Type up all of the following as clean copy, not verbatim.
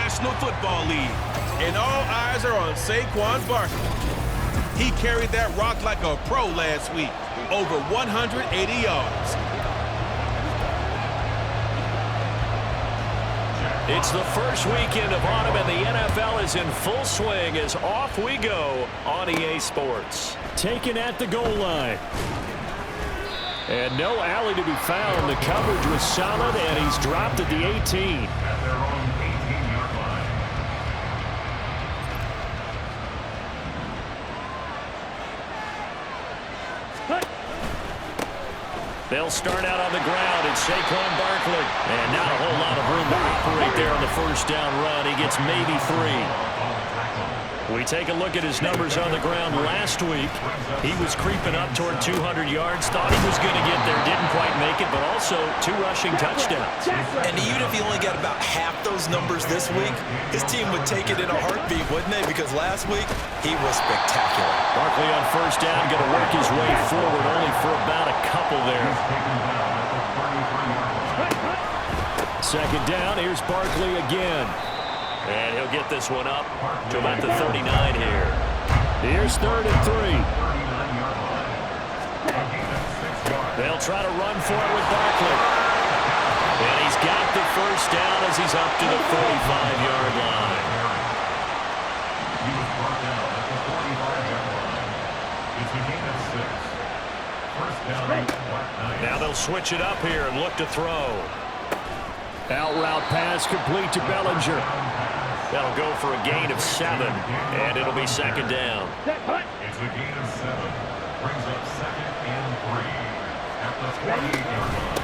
National Football League. And all eyes are on Saquon Barkley. He carried that rock like a pro last week, over 180 yards. It's the first weekend of autumn, and the NFL is in full swing as off we go on EA Sports. Taken at the goal line. And no alley to be found. The coverage was solid, and he's dropped at the 18. At their own 18-yard line. They'll start out on the ground. It's Saquon Barkley. And not a whole lot of room to operate there on the first down run. He gets maybe 3. We take a look at his numbers on the ground last week. He was creeping up toward 200 yards. Thought he was going to get there. Didn't quite make it, but also 2 rushing touchdowns. And even if he only got about half those numbers this week, his team would take it in a heartbeat, wouldn't they? Because last week, he was spectacular. Barkley on first down, going to work his way forward, only for about a couple there. Second down, here's Barkley again. And he'll get this one up to about the 39 here. Here's 3rd and 3. They'll try to run for it with Barkley. And he's got the first down as he's up to the 45-yard line. He was brought down at the 45-yard line. It's a gain of 6. First down at Black 9. Now they'll switch it up here and look to throw. Out route pass complete to Bellinger. That'll go for a gain of 7, and it'll be second down. It's a gain of 7. Brings up 2nd and 3 at the 28-yard line.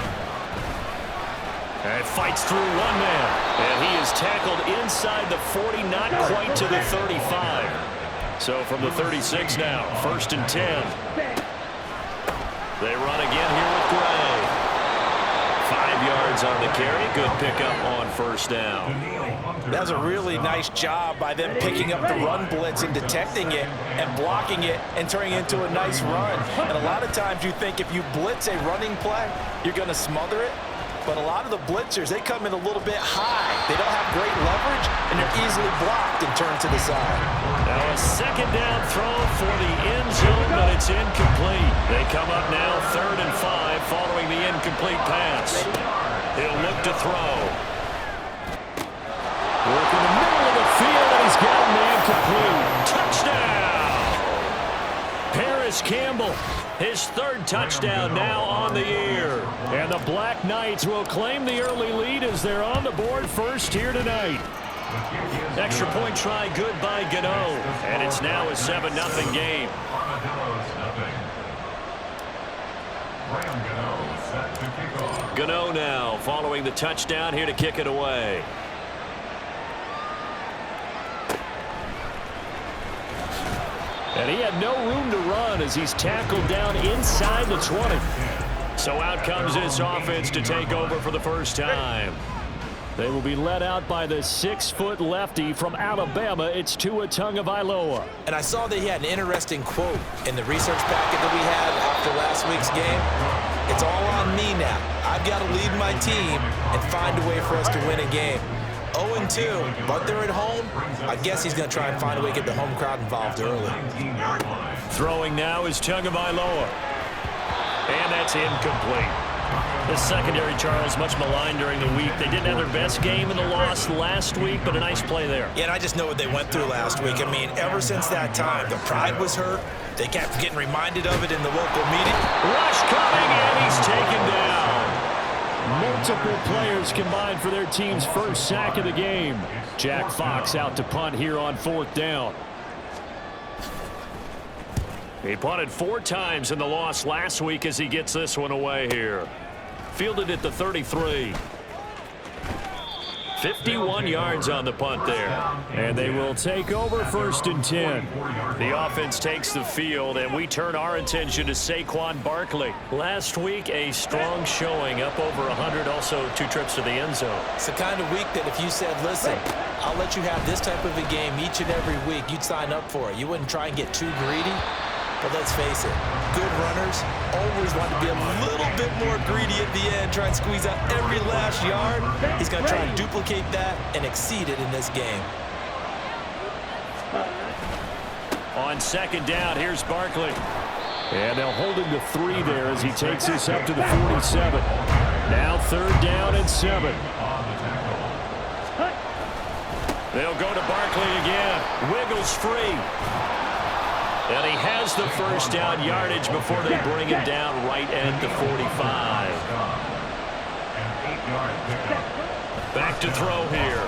And fights through one man. And he is tackled inside the 40, not quite to the 35. So from the 36 now, 1st and 10. They run again here with Gray. 5 yards on the carry. Good pickup on first down. That's a really nice job by them picking up the run blitz and detecting it and blocking it and turning it into a nice run. And a lot of times you think if you blitz a running play, you're going to smother it. But a lot of the blitzers, they come in a little bit high. They don't have great leverage, and they're easily blocked and turned to the side. Now a second down throw for the end zone, but it's incomplete. They come up now 3rd and 5 following the incomplete pass. He'll look to throw. Work in the middle of the field, and he's got a man complete. Touchdown! Paris Campbell, his 3rd touchdown now on the year. And the Black Knights will claim the early lead as they're on the board first here tonight. Extra point try good by Gano. And it's now a 7-0 game. Armadillos, nothing. Graham Gano set to kick off. Gano now following the touchdown here to kick it away. And he had no room to run as he's tackled down inside the 20. So out comes this offense to take over for the first time. They will be led out by the 6-foot lefty from Alabama. It's Tua Tagovailoa. And I saw that he had an interesting quote in the research packet that we had after last week's game. It's all on me now. I've got to lead my team and find a way for us to win a game. 0-2, but they're at home. I guess he's going to try and find a way to get the home crowd involved early. Throwing now is Tagovailoa. And that's incomplete. The secondary, Charles, much maligned during the week. They didn't have their best game in the loss last week, but a nice play there. Yeah, and I just know what they went through last week. I mean, ever since that time, the pride was hurt. They kept getting reminded of it in the local media. Rush coming, and he's taken down. Multiple players combined for their team's first sack of the game. Jack Fox out to punt here on 4th down. He punted 4 times in the loss last week as he gets this one away here. Fielded at the 33. 51 yards on the punt there. And they will take over 1st and 10. The offense takes the field, and we turn our attention to Saquon Barkley. Last week, a strong showing, up over 100, also 2 trips to the end zone. It's the kind of week that if you said, listen, I'll let you have this type of a game each and every week, you'd sign up for it. You wouldn't try and get too greedy. But let's face it, good runners always want to be a little bit more greedy at the end, try and squeeze out every last yard. He's going to try and duplicate that and exceed it in this game. On second down, here's Barkley. And they'll hold him to 3 there as he takes this up to the 47. Now third down and 7. They'll go to Barkley again. Wiggles free. And he has the first down yardage before they bring him down right at the 45. Back to throw here.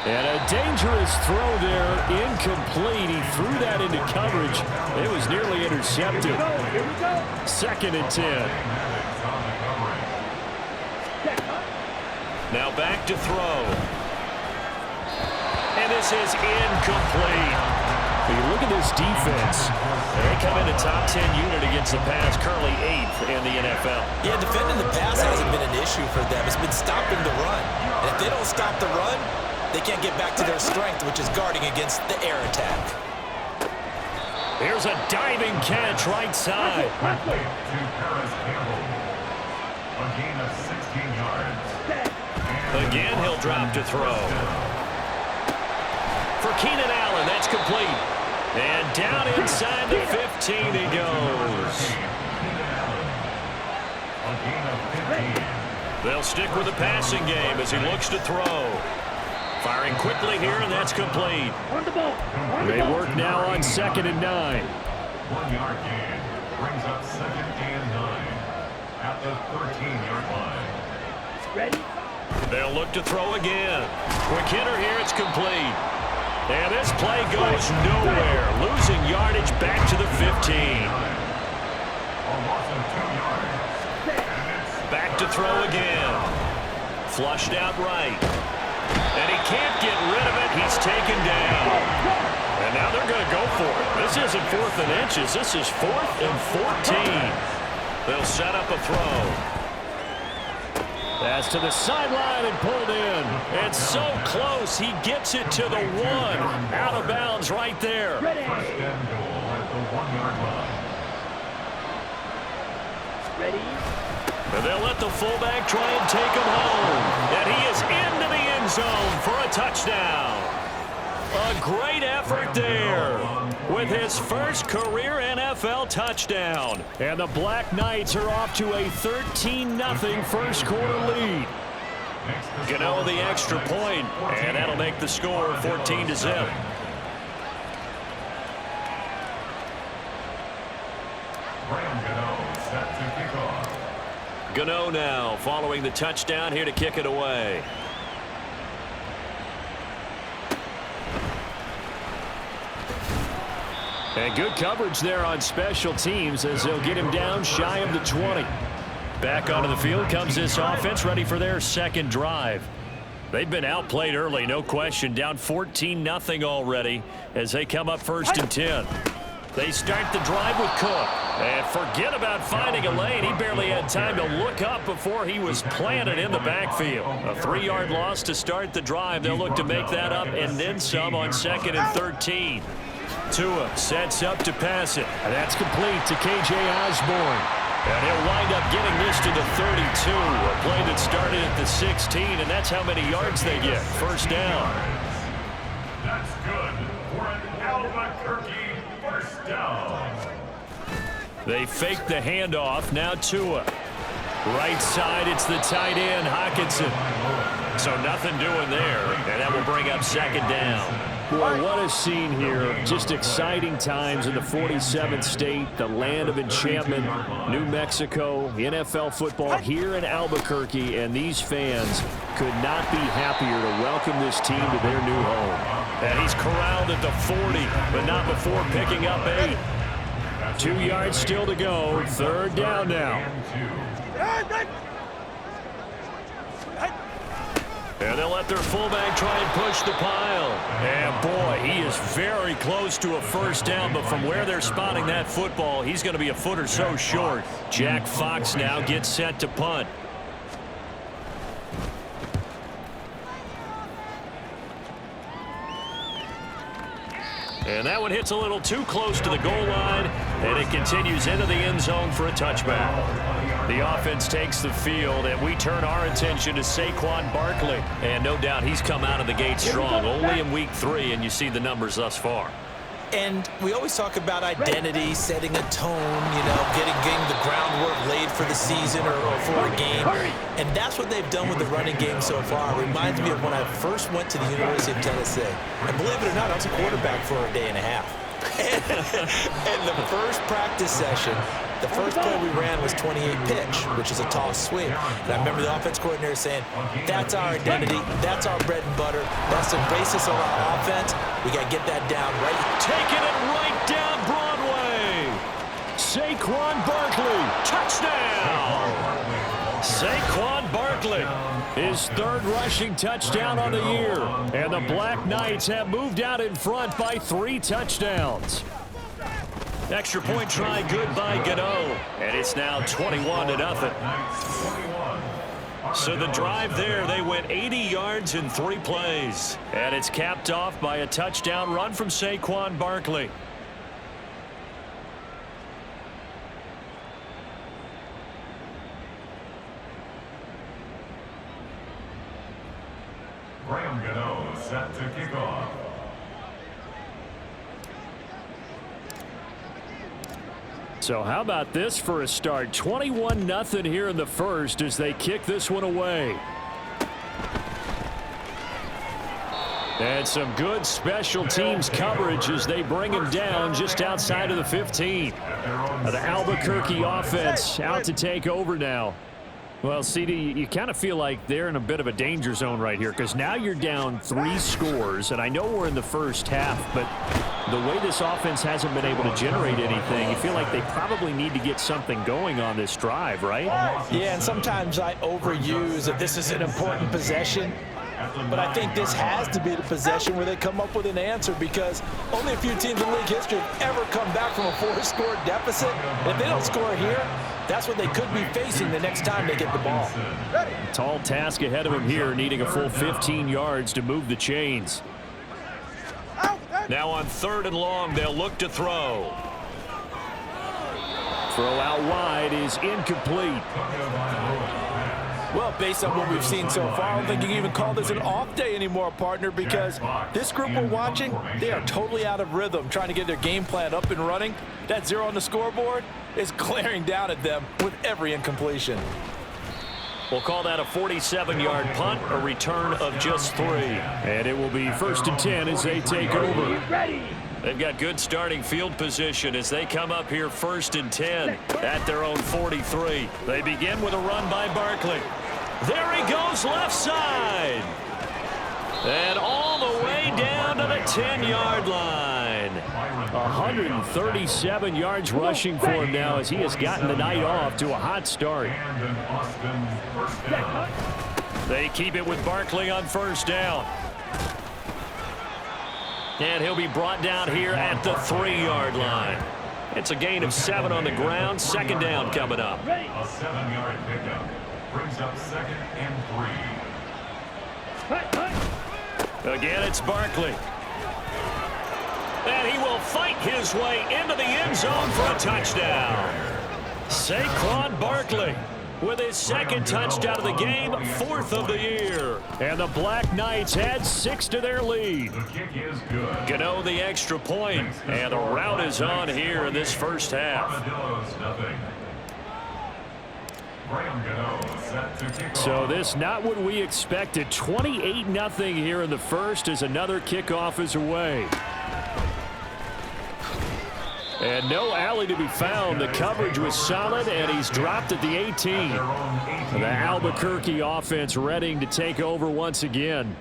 And a dangerous throw there, incomplete. He threw that into coverage. It was nearly intercepted. Second and 10. Now back to throw. And this is incomplete. You look at this defense. They come in a top 10 unit against the pass, currently 8th in the NFL. Yeah, defending the pass hasn't been an issue for them. It's been stopping the run. And if they don't stop the run, they can't get back to their strength, which is guarding against the air attack. Here's a diving catch right side. A gain of 16 yards. Again, he'll drop to throw. For Keenan Allen, that's complete. And down inside the 15 he goes. A gain of 15. They'll stick with the passing game as he looks to throw. Firing quickly here, and that's complete. They work now on second and 9. 1 yard gain brings up second and 9 at the 13-yard line. Ready? They'll look to throw again. Quick hitter here, it's complete. And this play goes nowhere. Losing yardage back to the 15. A loss of 2 yards. Back to throw again. Flushed out right. And he can't get rid of it. He's taken down. And now they're going to go for it. This isn't 4th and inches. This is 4th and 14. They'll set up a throw. Pass to the sideline and pulled in. It's so close. He gets it to the 1. Out of bounds right there. First and goal at the 1 yard line. Ready? And they'll let the fullback try and take him home. And he is into the end zone for a touchdown. A great effort there with his first career NFL touchdown. And the Black Knights are off to a 13-0 first quarter lead. Gano the extra point, and that'll make the score 14-0. Graham Gano set to kick off. Gano now following the touchdown here to kick it away. And good coverage there on special teams as they'll get him down shy of the 20. Back onto the field comes this offense, ready for their second drive. They've been outplayed early, no question, down 14-0 already as they come up first and 10. They start the drive with Cook. And forget about finding a lane. He barely had time to look up before he was planted in the backfield. A 3-yard loss to start the drive. They'll look to make that up and then some on second and 13. Tua sets up to pass it. And that's complete to K.J. Osborne. And he'll wind up getting this to the 32. A play that started at the 16, and that's how many yards they get. First down. That's good for an Albuquerque first down. They fake the handoff. Now Tua. Right side, it's the tight end, Hockenson. So nothing doing there, and that will bring up second down. Boy, what a scene here. Just exciting times in the 47th state, the land of enchantment, New Mexico, NFL football here in Albuquerque, and these fans could not be happier to welcome this team to their new home. And he's corralled at the 40, but not before picking up 8. 2 yards still to go. Third down now. And they'll let their fullback try and push the pile. And boy, he is very close to a first down, but from where they're spotting that football, he's going to be a foot or so short. Jack Fox now gets set to punt. And that one hits a little too close to the goal line, and it continues into the end zone for a touchback. The offense takes the field, and we turn our attention to Saquon Barkley. And no doubt he's come out of the gate strong, only in week 3, and you see the numbers thus far. And we always talk about identity, setting a tone, getting the groundwork laid for the season or for a game. And that's what they've done with the running game so far. It reminds me of when I first went to the University of Tennessee. And believe it or not, I was a quarterback for a day and a half. And the first practice session, the first play we ran was 28 pitch, which is a toss sweep. And I remember the offense coordinator saying, that's our identity, that's our bread and butter, that's the basis of our offense. We got to get that down right. Taking it right down Broadway. Saquon Barkley, touchdown. Saquon Barkley, his 3rd rushing touchdown on the year. And the Black Knights have moved out in front by 3 touchdowns. Extra point try good by Gano. And it's now 21-0. So the drive there, they went 80 yards in 3 plays. And it's capped off by a touchdown run from Saquon Barkley. Graham Gano set to kick off. So how about this for a start? 21-0 here in the first as they kick this one away. And some good special teams coverage as they bring him down just outside of the 15. The Albuquerque offense out to take over now. Well, CD, you kind of feel like they're in a bit of a danger zone right here because now you're down 3 scores, and I know we're in the first half, but the way this offense hasn't been able to generate anything, you feel like they probably need to get something going on this drive, right? Yeah, and sometimes I overuse that this is an important possession. But I think this has to be the possession where they come up with an answer because only a few teams in league history have ever come back from a 4-score deficit. And if they don't score here, that's what they could be facing the next time they get the ball. Tall task ahead of him here, needing a full 15 yards to move the chains. Now on 3rd and long, they'll look to throw. Throw out wide is incomplete. Well, based on what we've seen so far, I don't think you can even call this an off day anymore, partner, because this group we're watching, they are totally out of rhythm, trying to get their game plan up and running. That 0 on the scoreboard is glaring down at them with every incompletion. We'll call that a 47-yard punt, a return of just 3. And it will be 1st and 10 as they take over. They've got good starting field position as they come up here 1st and 10 at their own 43. They begin with a run by Barkley. There he goes left side. And all the way down to the 10-yard line. 137 yards rushing for him now as he has gotten the night off to a hot start. They keep it with Barkley on 1st down. And he'll be brought down here at the 3-yard line. It's a gain of 7 on the ground. 2nd down coming up. A 7-yard pickup brings up 2nd and 3. Again, it's Barkley. And he will fight his way into the end zone for a touchdown. Saquon Barkley with his 2nd touchdown of the game, 4th of the year. And the Black Knights add 6 to their lead. The kick is good. Gano the extra point, and the route is on here in this first half. Armadillos, nothing. Graham Gano set to kick off. So this not what we expected. 28-0 here in the first as another kickoff is away. And no alley to be found. The coverage was solid, and he's dropped at the 18. The Albuquerque offense ready to take over once again.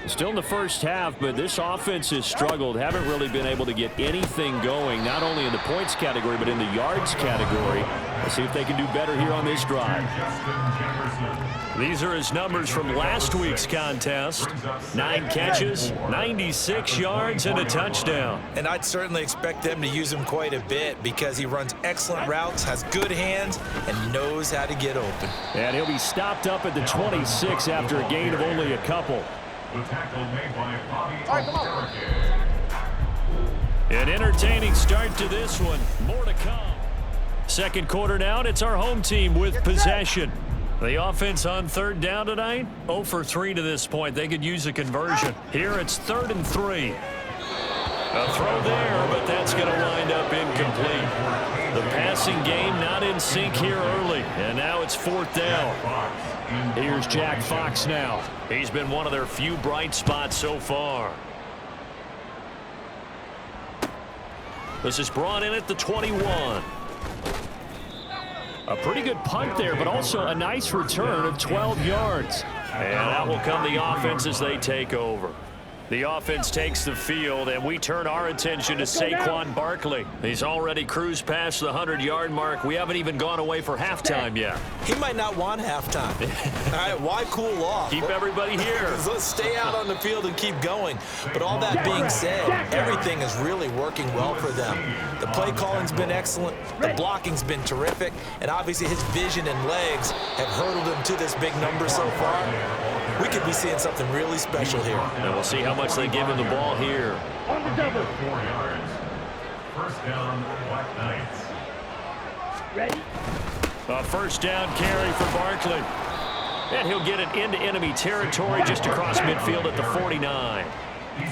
Still in the first half, but this offense has struggled. Haven't really been able to get anything going, not only in the points category, but in the yards category. Let's see if they can do better here on this drive. These are his numbers from last week's contest. 9 catches, 96 yards, and a touchdown. And I'd certainly expect them to use him quite a bit because he runs excellent routes, has good hands, and knows how to get open. And he'll be stopped up at the 26 after a gain of only a couple. The tackle made by Bobby Albuquerque. An entertaining start to this one. More to come. Second quarter now, and it's our home team with possession. The offense on third down tonight, 0 for 3 to this point. They could use a conversion. Here it's 3rd and 3. A throw there, but that's going to wind up incomplete. The passing game not in sync here early, and now it's 4th down. Here's Jack Fox now. He's been one of their few bright spots so far. This is brought in at the 21. A pretty good punt there, but also a nice return of 12 yards. And out will come the offense as they take over. The offense takes the field, and we turn our attention to Saquon Barkley. He's already cruised past the 100-yard mark. We haven't even gone away for halftime yet. He might not want halftime. All right, why cool off? Keep everybody here. Let's stay out on the field and keep going. But all that being said, everything is really working well for them. The play calling's been excellent. The blocking's been terrific. And obviously his vision and legs have hurdled him to this big number so far. We could be seeing something really special here. And we'll see how much they give him the ball here. On the double. 4 yards. First down, Black Knights. Ready? A first down carry for Barkley. And he'll get it into enemy territory just across midfield at the 49.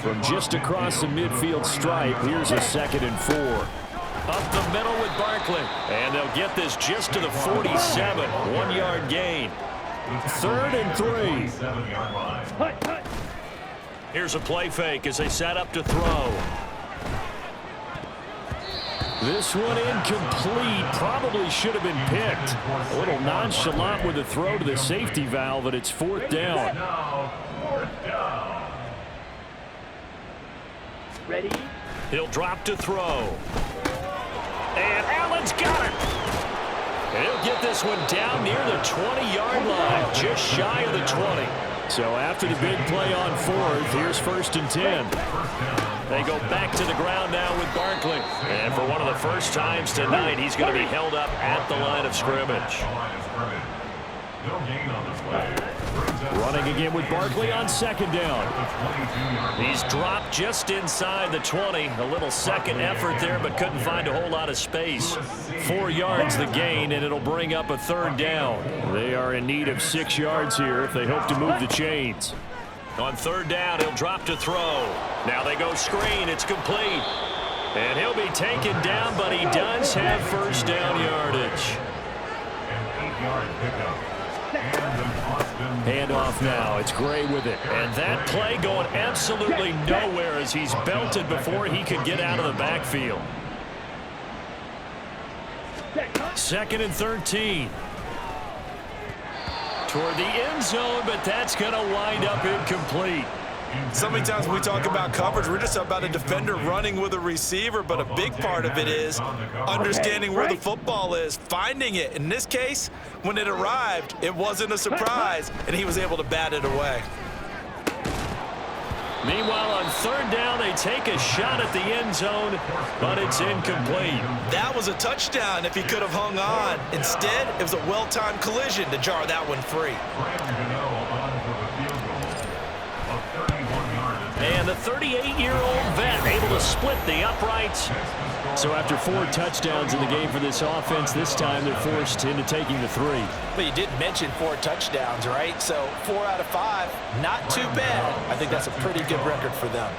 From just across the midfield stripe, here's a 2nd and 4. Up the middle with Barkley. And they'll get this just to the 47. 1-yard gain. 3rd and 3. Here's a play fake as they set up to throw. This one incomplete. Probably should have been picked. A little nonchalant with the throw to the safety valve, but it's 4th down. Ready? He'll drop to throw. And Allen's got it. He'll get this one down near the 20-yard line, just shy of the 20. So after the big play on 4th, here's 1st and 10. They go back to the ground now with Barkley. And for one of the first times tonight, he's going to be held up at the line of scrimmage. No gain on the play. Running again with Barkley on 2nd down. He's dropped just inside the 20. A little second effort there, but couldn't find a whole lot of space. 4 yards the gain, and it'll bring up a 3rd down. They are in need of 6 yards here if they hope to move the chains. On 3rd down, he'll drop to throw. Now they go screen. It's complete. And he'll be taken down, but he does have first down yardage. An 8-yard pickup. Handoff now. It's Gray with it. And that play going absolutely nowhere as he's belted before he could get out of the backfield. 2nd and 13. Toward the end zone, but that's going to wind up incomplete. So many times when we talk about coverage, we're just about a defender running with a receiver, but a big part of it is understanding where the football is, finding it. In this case, when it arrived, it wasn't a surprise, and he was able to bat it away. Meanwhile, on 3rd down, they take a shot at the end zone, but it's incomplete. That was a touchdown if he could have hung on. Instead, it was a well-timed collision to jar that one free. And the 38-year-old vet able to split the uprights. So after 4 touchdowns in the game for this offense, this time they're forced into taking the 3. But you did mention 4 touchdowns, right? So 4 out of 5, not too bad. I think that's a pretty good record for them.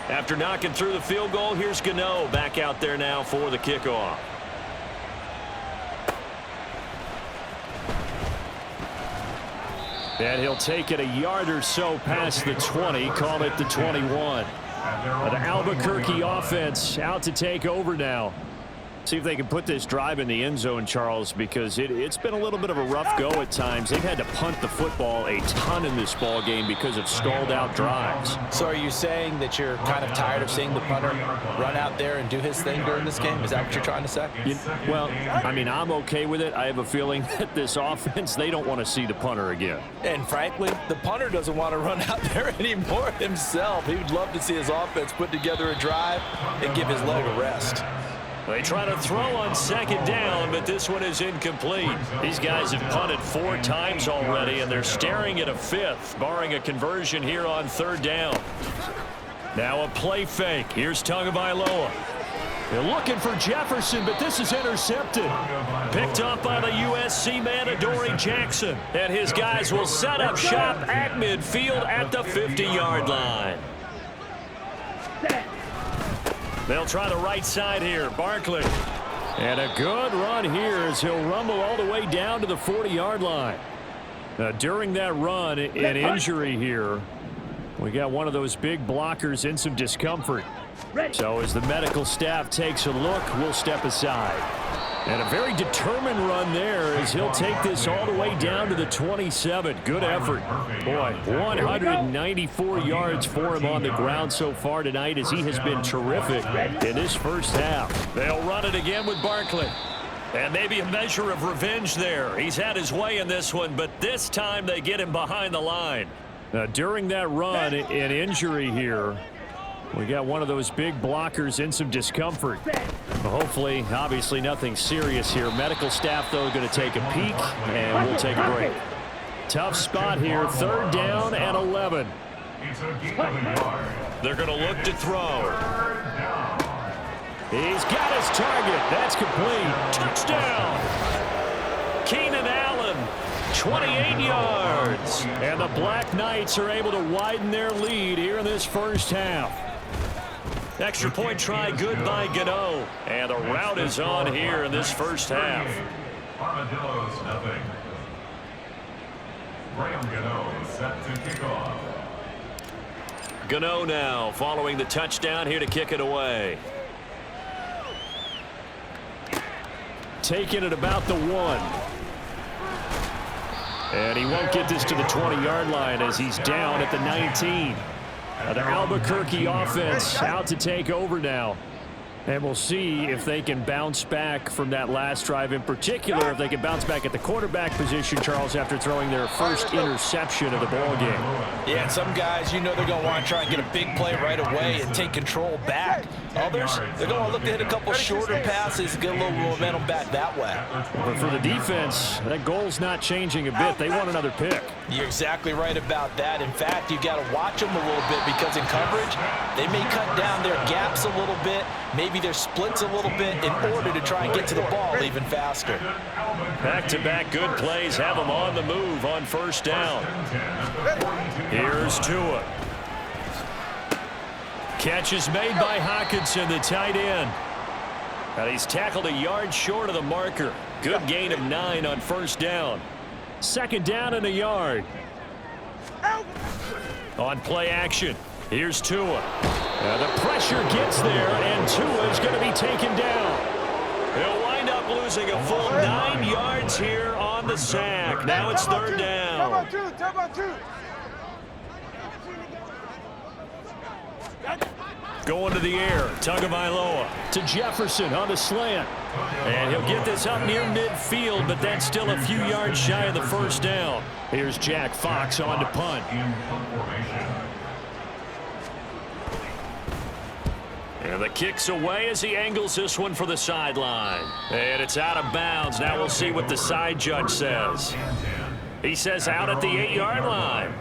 After knocking through the field goal, here's Gano back out there now for the kickoff. And he'll take it a yard or so past the 20, call it the 21. The Albuquerque offense out to take over now. See if they can put this drive in the end zone, Charles, because it's been a little bit of a rough go at times. They've had to punt the football a ton in this ball game because of stalled out drives. So are you saying that you're kind of tired of seeing the punter run out there and do his thing during this game? Is that what you're trying to say? Well, I mean, I'm okay with it. I have a feeling that this offense, they don't want to see the punter again. And frankly, the punter doesn't want to run out there anymore himself. He would love to see his offense put together a drive and give his leg a rest. They try to throw on 2nd down, but this one is incomplete. These guys have punted 4 times already, and they're staring at a 5th, barring a conversion here on 3rd down. Now a play fake. Here's Tagovailoa. They're looking for Jefferson, but this is intercepted. Picked up by the USC man, Adoree Jackson. And his guys will set up shop at midfield at the 50-yard line. They'll try the right side here. Barkley. And a good run here as he'll rumble all the way down to the 40-yard line. During that run, an injury here. We got one of those big blockers in some discomfort. So as the medical staff takes a look, we'll step aside. And a very determined run there as he'll take this all the way down to the 27. Good effort. Boy, 194 yards for him on the ground so far tonight as he has been terrific in this first half. They'll run it again with Barkley. And maybe a measure of revenge there. He's had his way in this one, but this time they get him behind the line. During that run, an injury here. We got one of those big blockers in some discomfort. Hopefully, obviously nothing serious here. Medical staff, though, going to take a peek, and we'll take a break. Tough spot here. 3rd down and 11. They're going to look to throw. He's got his target. That's complete. Touchdown. Keenan Allen, 28 yards. And the Black Knights are able to widen their lead here in this first half. Extra point try good by Gano. And the route is on here in this first half. Armadillos, nothing. Graham Gano set to kick off. Gano now following the touchdown here to kick it away. Taking it about the 1. And he won't get this to the 20-yard line as he's down at the 19. The Albuquerque offense out to take over now. And we'll see if they can bounce back from that last drive, in particular if they can bounce back at the quarterback position, Charles, after throwing their first interception of the ball game. Yeah, and some guys, you know they're going to want to try and get a big play right away and take control back. Others, they're going to look to hit a couple shorter passes, get a little momentum back that way. But for the defense, that goal's not changing a bit. They want another pick. You're exactly right about that. In fact, you've got to watch them a little bit because in coverage, they may cut down their gaps a little bit, maybe their splits a little bit in order to try and get to the ball even faster. Back-to-back good plays have them on the move on 1st down. Here's Tua. Catch is made by Hockenson, the tight end. And he's tackled a yard short of the marker. Good gain of 9 on 1st down. 2nd down and a yard. On play action, here's Tua. The pressure gets there, and Tua is going to be taken down. He'll wind up losing a full 9 yards here on the sack. Now it's 3rd down. Going to the air, Tagovailoa to Jefferson on the slant. And he'll get this up near midfield, but that's still a few yards shy of the 1st down. Here's Jack Fox on to punt. And the kick's away as he angles this one for the sideline. And it's out of bounds. Now we'll see what the side judge says. He says out at the 8-yard line.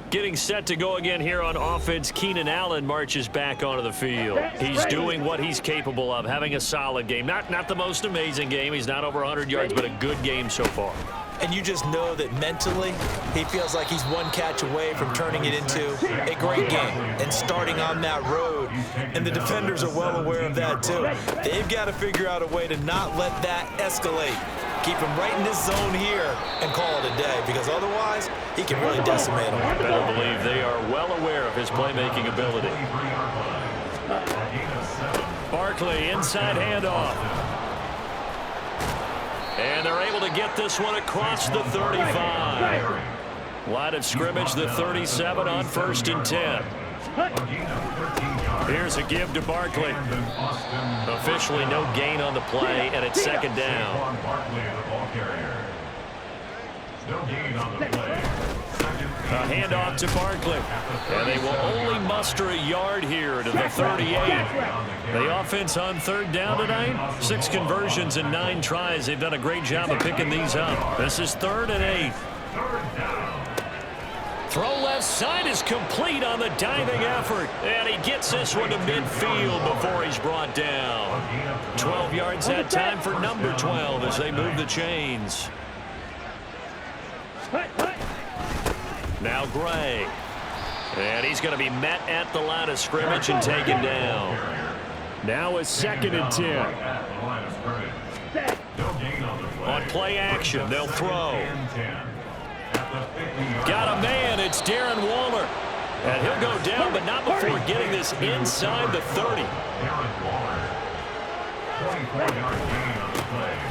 Getting set to go again here on offense, Keenan Allen marches back onto the field. He's doing what he's capable of, having a solid game. Not the most amazing game. He's not over 100 yards, but a good game so far. And you just know that mentally, he feels like he's one catch away from turning it into a great game and starting on that road. And the defenders are well aware of that, too. They've got to figure out a way to not let that escalate. Keep him right in this zone here and call it a day, because otherwise, he can really decimate him. Better believe they are well aware of his playmaking ability. Barkley, inside handoff. And they're able to get this one across the 35. Line of scrimmage, the 37 on 1st and 10. Here's a give to Barkley. Officially no gain on the play, and it's 2nd down. A handoff to Barkley. And they will only muster a yard here to the 38. The offense on 3rd down tonight, 6 conversions and 9 tries. They've done a great job of picking these up. This is 3rd and 8. Throw left side is complete on the diving effort. And he gets this one to midfield before he's brought down. 12 yards that time for number 12 as they move the chains. Now Gray. And he's going to be met at the line of scrimmage and taken down. Now it's 2nd and 10. On play action, they'll throw. Got a man, it's Darren Waller. And he'll go down, but not before getting this inside the 30.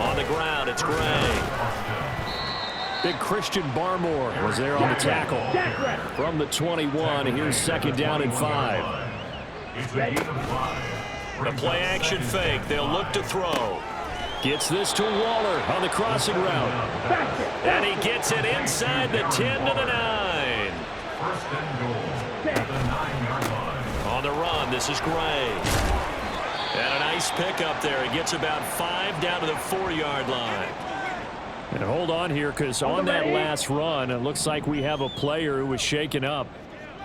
On the ground, it's Gray. Big Christian Barmore was there on the tackle. From the 21, here's 2nd down and 5. The play action fake, they'll look to throw. Gets this to Waller on the crossing route. And he gets it inside the 10 to the 9. On the run, this is Gray. And a nice pickup there. He gets about 5 down to the 4-yard line. And hold on here, because on that last run, it looks like we have a player who was shaken up.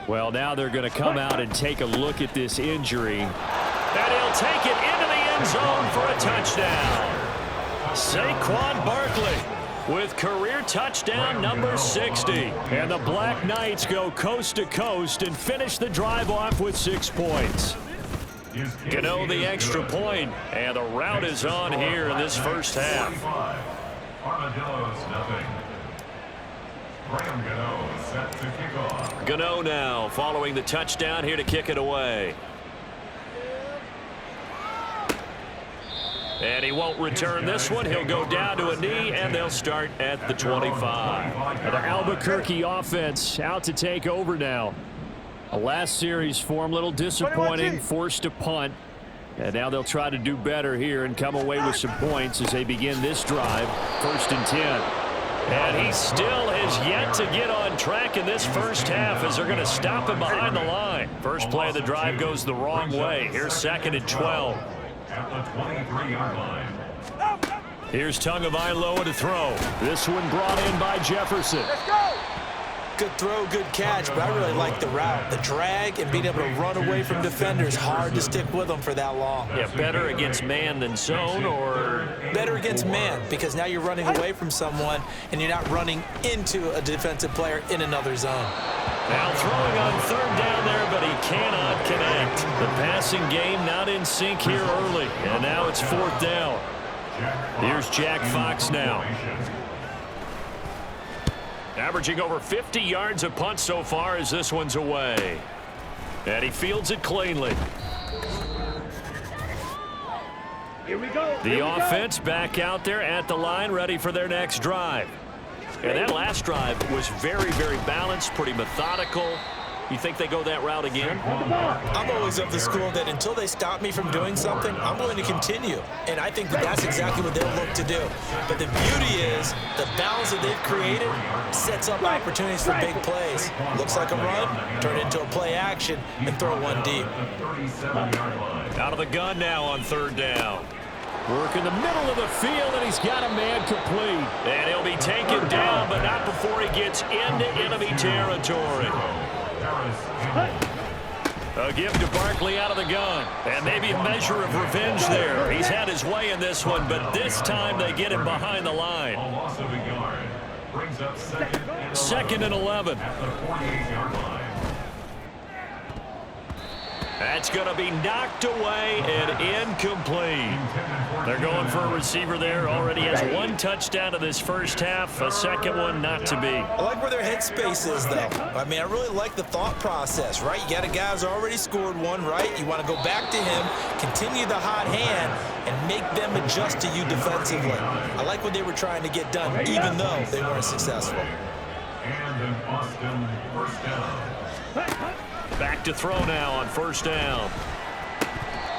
Well, now they're going to come out and take a look at this injury. And he'll take it into the end zone for a touchdown. Saquon Barkley with career touchdown number 60. And the Black Knights go coast to coast and finish the drive off with 6 points. Gano the extra point, and the route is on here in this first half. Armadillos, nothing. Graham Gano set to kick off. Gano now following the touchdown here to kick it away. And he won't return this one. He'll go down to a knee, and they'll start at the 25. The Albuquerque offense out to take over now. A last series form, a little disappointing, forced to punt. And now they'll try to do better here and come away with some points as they begin this drive. 1st and 10. And he still has yet to get on track in this first half as they're going to stop him behind the line. First play of the drive goes the wrong way. Here's 2nd and 12. At the 23-yard line. Here's Tagovailoa to throw. This one brought in by Jefferson. Let's go. Good throw, good catch, but I really like the route. The drag and being able to run away from defenders, hard to stick with them for that long. Yeah, better against man than zone, or? Better against man, because now you're running away from someone and you're not running into a defensive player in another zone. Now throwing on 3rd down there, but he cannot connect. The passing game not in sync here early, and now it's 4th down. Here's Jack Fox now. Averaging over 50 yards a punt so far as this one's away. And he fields it cleanly. Here we go. The offense back out there at the line, ready for their next drive. And that last drive was very, very balanced, pretty methodical. You think they go that route again? I'm always of the school that until they stop me from doing something, I'm going to continue. And I think that that's exactly what they'll look to do. But the beauty is the balance that they've created sets up opportunities for big plays. Looks like a run, turn it into a play action, and throw one deep. Out of the gun now on 3rd down. Work in the middle of the field, and he's got a man complete. And he'll be taken down, but not before he gets into enemy territory. A gift to Barkley out of the gun. And maybe a measure of revenge there. He's had his way in this one, but this time they get him behind the line. 2nd and 11. That's going to be knocked away and incomplete. They're going for a receiver there. Already has 1 touchdown in this first half. A second one not to be. I like where their headspace is, though. I mean, I really like the thought process, right? You got a guy who's already scored one, right? You want to go back to him, continue the hot hand, and make them adjust to you defensively. I like what they were trying to get done, even though they weren't successful. And in Austin, 1st down. Back to throw now on 1st down.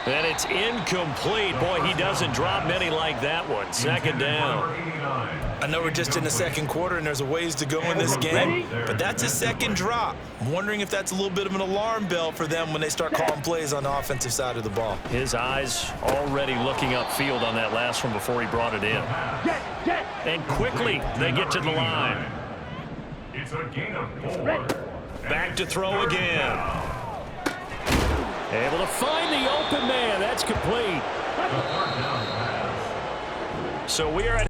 And it's incomplete. Boy, he doesn't drop many like that one. 2nd down. I know we're just in the 2nd quarter and there's a ways to go in this game, but that's a 2nd drop. I'm wondering if that's a little bit of an alarm bell for them when they start calling plays on the offensive side of the ball. His eyes already looking upfield on that last one before he brought it in. And quickly they get to the line. It's a gain of 4. Back to throw again. Able to find the open man. That's complete. So we are at